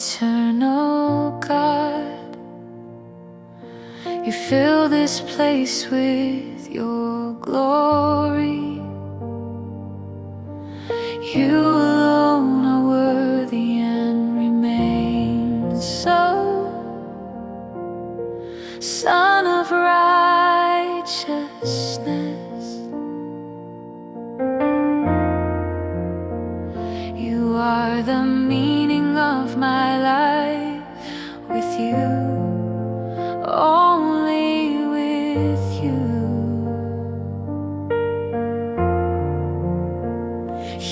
eternal God. You fill this place with your glory. You alone are worthy and remain so. Son of righteousness, you are the meaning of my life. With you, only with you.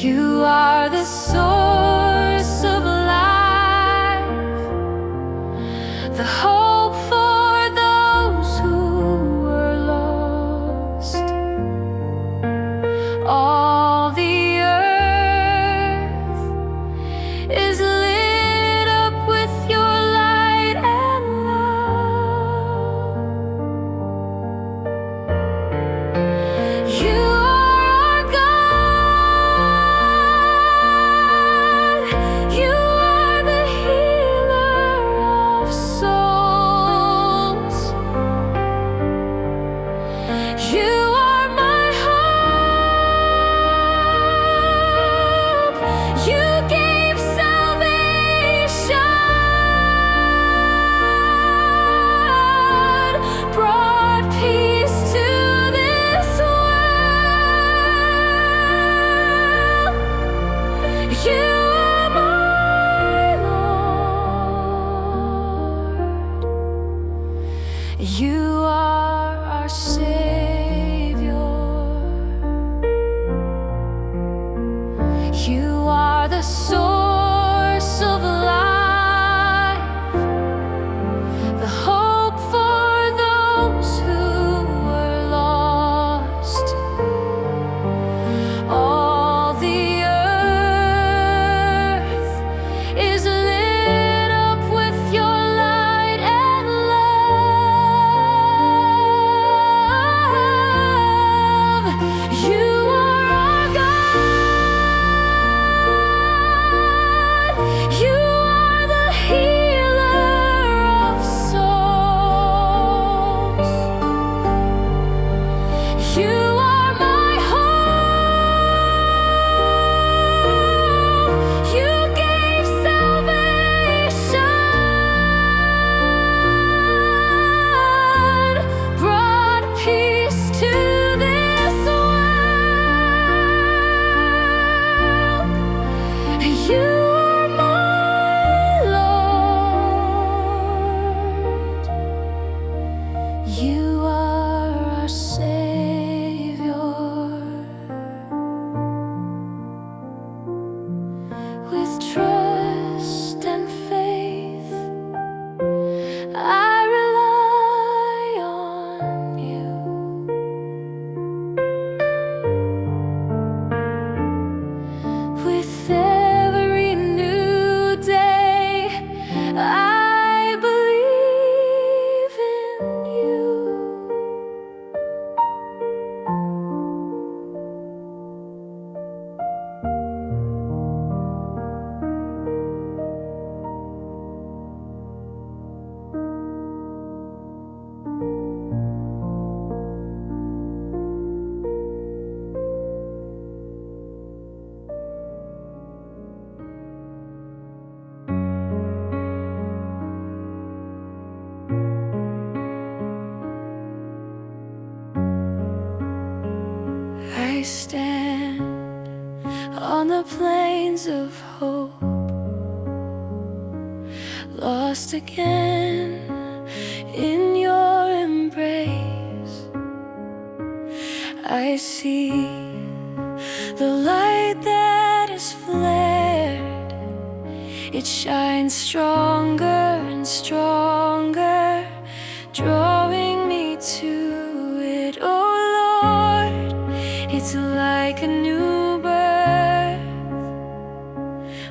You are the source of life, the hope for those who were lost. All the earth is lit up with your light and love. You are our God. You are the healer of souls. You are my hope. You gave salvation, brought peace to this world. You are my Lord. You are our Savior. You are the source of life, the hope for those who were lost. All the earth is lit up with your light and love. You are our God. You are the healer of souls. You are my hope. You gave salvation, brought peace to this world. You are my Lord. You are our Savior. With trust and faith, I rely on you. With every new day, I believe in you. I stand on the plains of hope, lost again in your embrace. I see the light that is flared. It shines stronger and stronger, drawing me to it. Oh Lord, it's like a new birth.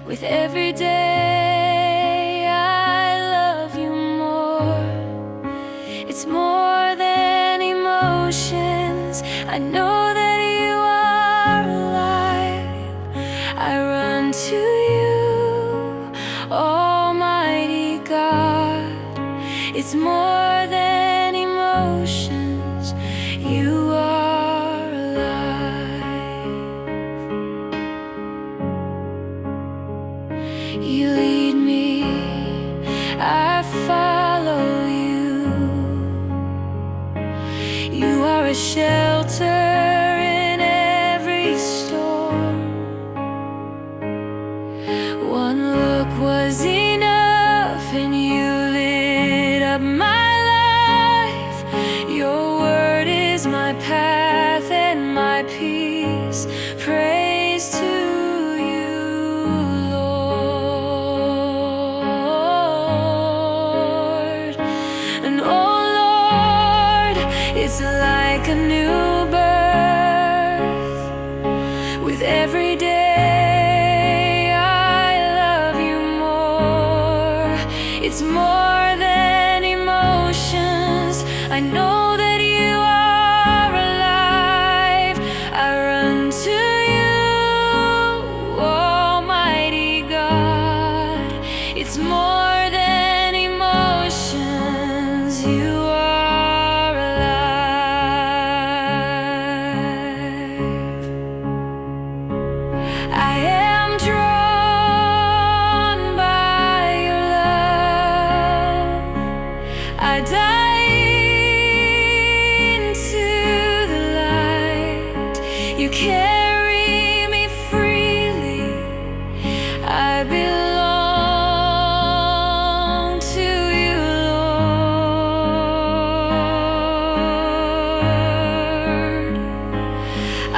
With every day I love you more. It's more than emotions. I know that you are alive. I run to you, all my It's more than emotions. You are alive. You lead me, I follow you. You are a shelter in every storm. One look was enough and you lit up my life. Your word is my path and my peace. Praise to you, Lord. And oh Lord, it's like a new birth. With every day I love you more. It's more than emotions. I know that you are alive. I run to you, Almighty God. It's more than emotions. You are alive. I am drawn by your love. I dive into the light. You carry me freely. I belong to you, Lord. I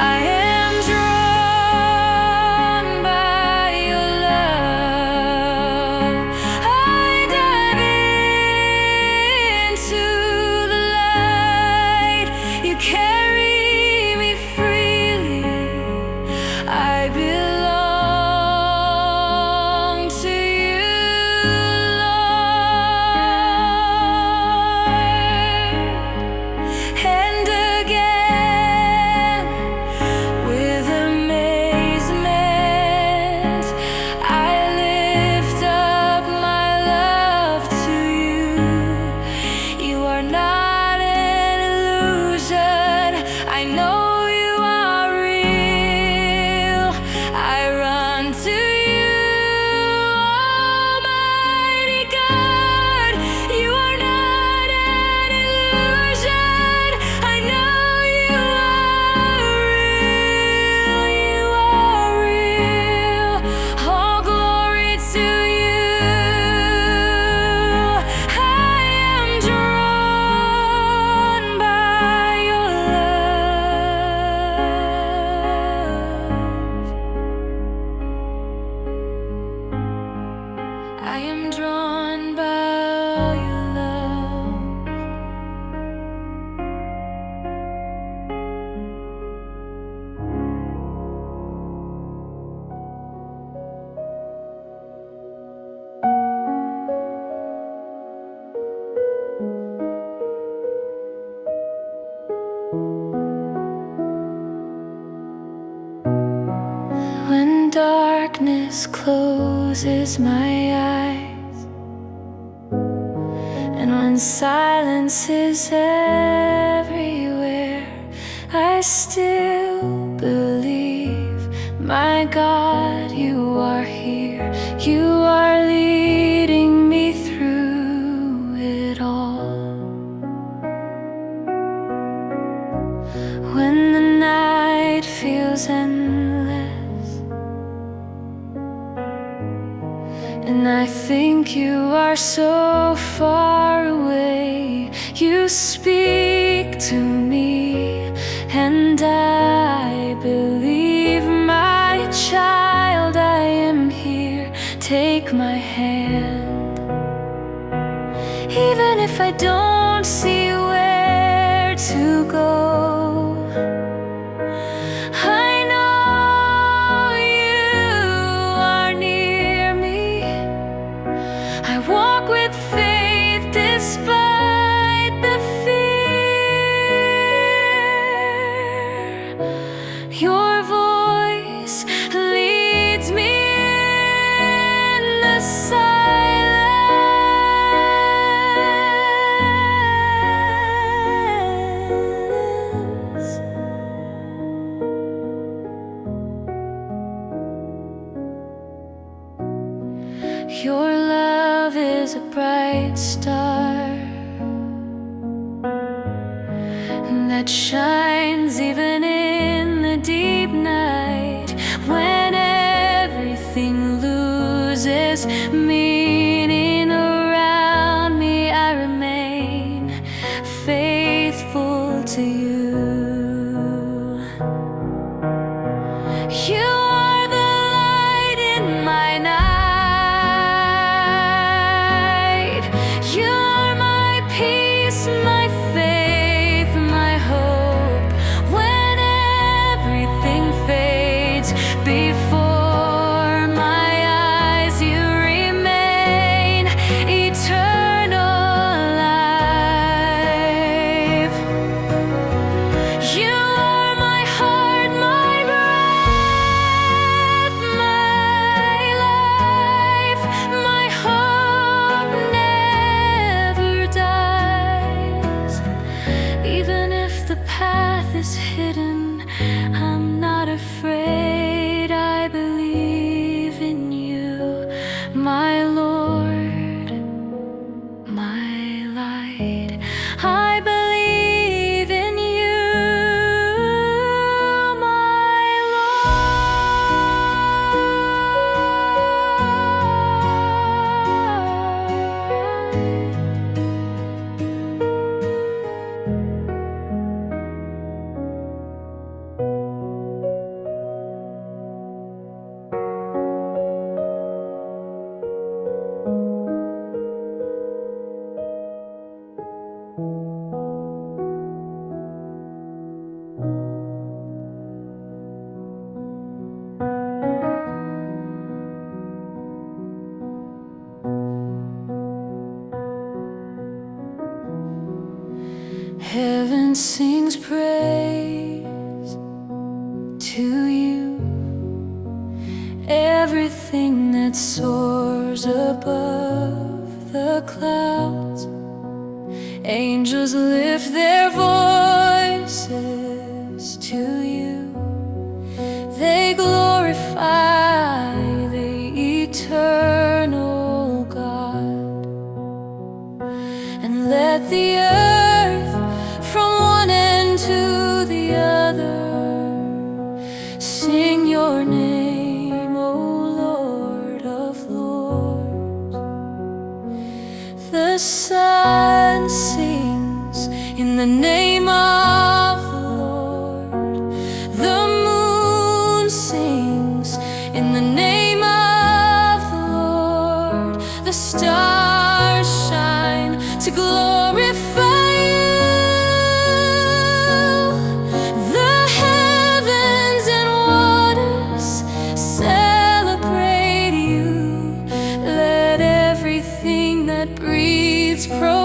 am drawn by your love. I dive into the light. You carry me freely. I belong to you, Lord. And again, with amazement, I lift up my love to you. You are not an illusion. I know you are real. I run to you, Almighty God. You are not an illusion. I know you are real. You are real. All glory to you. I am drawn by your love. I am drawn by your love. When darkness closes my eyes, and when silence is everywhere, I still believe, my God, you are here. You are leading me through it all. When the night feels endless, and I think you are so far away, you speak to me, and I believe, my child, I am here. Take my hand. Even if I don't see where to go, I know you are near me. I walk with faith despite the fear. Your voice leads me in the silence. as a bright star that shines even in the deep night, when everything loses meaning around me. I remain faithful to you. You are the light in my night. You are my peace, my faith, my hope. When everything fades before my eyes, you remain eternal life. You are my heart, my breath, my life. My hope never dies. Even if the path is hidden, I'm not afraid. I believe in you, my Lord, my light. I believe in you, my Heaven sings praise to you. Everything that soars above the clouds, angels lift their voices to you. They glorify the eternal God. And let the earth from one end to the other sing your name, O Lord of Lords. The sun sings in the name of the Lord. The moon sings in the name of the Lord. The stars shine to glorify you. The heavens and waters celebrate you. Let everything that breathes proclaim